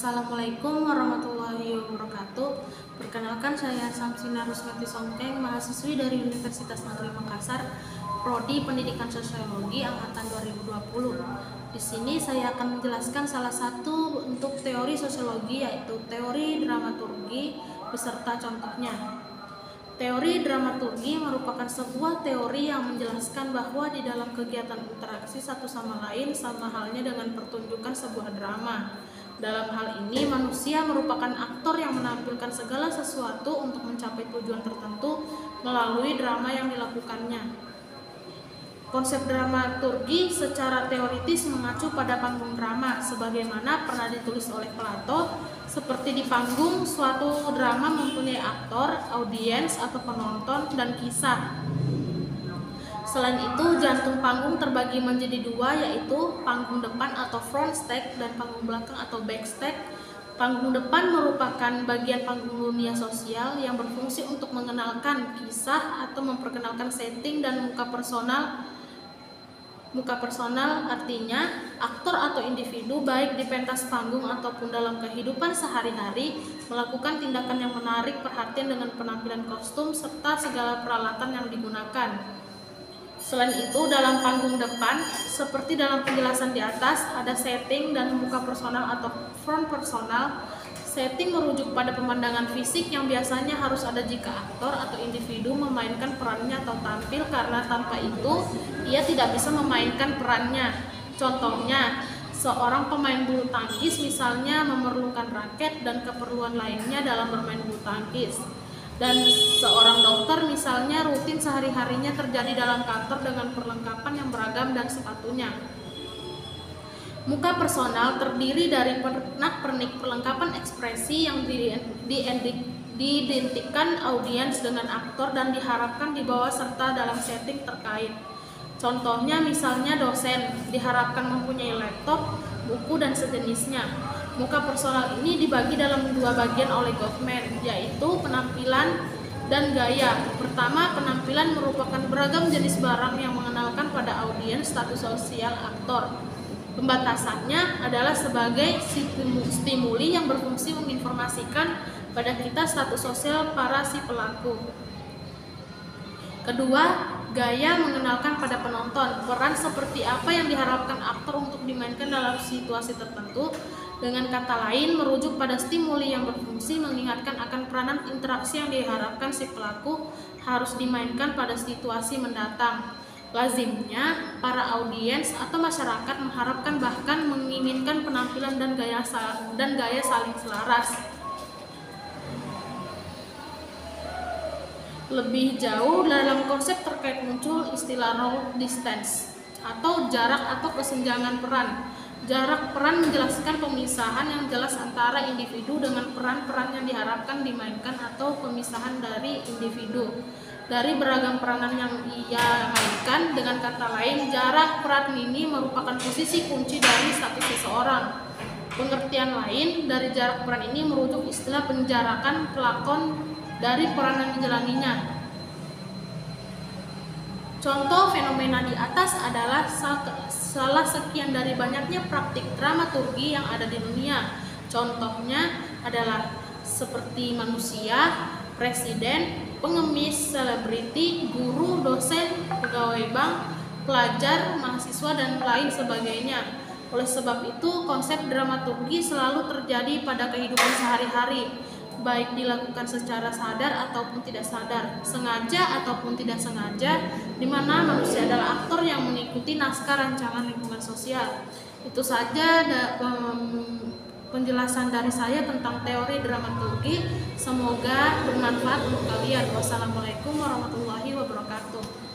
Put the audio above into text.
Assalamualaikum warahmatullahi wabarakatuh. Perkenalkan, saya Samsina Rusmeti Songkeng, mahasiswi dari Universitas Negeri Makassar, Prodi Pendidikan Sosiologi angkatan 2020. Di sini saya akan menjelaskan salah satu bentuk teori sosiologi, yaitu teori dramaturgi beserta contohnya. Teori dramaturgi merupakan sebuah teori yang menjelaskan bahwa di dalam kegiatan interaksi satu sama lain sama halnya dengan pertunjukan sebuah drama. Dalam hal ini, manusia merupakan aktor yang menampilkan segala sesuatu untuk mencapai tujuan tertentu melalui drama yang dilakukannya. Konsep dramaturgi secara teoritis mengacu pada panggung drama, sebagaimana pernah ditulis oleh Plato, seperti di panggung suatu drama mempunyai aktor, audiens atau penonton, dan kisah. Selain itu, jantung panggung terbagi menjadi dua, yaitu panggung depan atau front stage dan panggung belakang atau back stage. Panggung depan merupakan bagian panggung dunia sosial yang berfungsi untuk mengenalkan kisah atau memperkenalkan setting dan muka personal. Muka personal artinya aktor atau individu baik di pentas panggung ataupun dalam kehidupan sehari-hari melakukan tindakan yang menarik perhatian dengan penampilan kostum serta segala peralatan yang digunakan. Selain itu, dalam panggung depan, seperti dalam penjelasan di atas, ada setting dan muka personal atau front personal. Setting merujuk pada pemandangan fisik yang biasanya harus ada jika aktor atau individu memainkan perannya atau tampil, karena tanpa itu ia tidak bisa memainkan perannya. Contohnya, seorang pemain bulu tangkis misalnya memerlukan raket dan keperluan lainnya dalam bermain bulu tangkis. Dan seorang dokter misalnya rutin sehari-harinya terjadi dalam kantor dengan perlengkapan yang beragam dan sepatunya. Muka personal terdiri dari pernak-pernik perlengkapan ekspresi yang diidentikan audiens dengan aktor dan diharapkan dibawa serta dalam setting terkait. Contohnya misalnya dosen diharapkan mempunyai laptop, buku, dan sejenisnya. Muka personal ini dibagi dalam dua bagian oleh Goffman, yaitu penampilan dan gaya. Pertama, penampilan merupakan beragam jenis barang yang mengenalkan pada audiens status sosial aktor. Pembatasannya adalah sebagai stimuli yang berfungsi menginformasikan pada kita status sosial para si pelaku. Kedua, gaya mengenalkan pada penonton peran seperti apa yang diharapkan aktor untuk dimainkan dalam situasi tertentu. Dengan kata lain, merujuk pada stimuli yang berfungsi mengingatkan akan peranan interaksi yang diharapkan si pelaku harus dimainkan pada situasi mendatang. Lazimnya, para audiens atau masyarakat mengharapkan bahkan menginginkan penampilan dan gaya saling selaras. Lebih jauh, dalam konsep terkait muncul istilah role distance atau jarak atau kesenjangan peran. Jarak peran menjelaskan pemisahan yang jelas antara individu dengan peran-peran yang diharapkan dimainkan atau pemisahan dari individu dari beragam peranan yang ia mainkan. Dengan kata lain, jarak peran ini merupakan posisi kunci dari status seseorang. Pengertian lain dari jarak peran ini merujuk istilah penjarakan pelakon dari peran yang dijalaninya. Contoh fenomena di atas adalah salah sekian dari banyaknya praktik dramaturgi yang ada di dunia. Contohnya adalah seperti manusia, presiden, pengemis, selebriti, guru, dosen, pegawai bank, pelajar, mahasiswa, dan lain sebagainya. Oleh sebab itu, konsep dramaturgi selalu terjadi pada kehidupan sehari-hari, baik dilakukan secara sadar ataupun tidak sadar, sengaja ataupun tidak sengaja, di mana manusia adalah aktor yang mengikuti naskah rancangan lingkungan sosial. Itu saja penjelasan dari saya tentang teori dramaturgi. Semoga bermanfaat untuk kalian. Wassalamualaikum warahmatullahi wabarakatuh.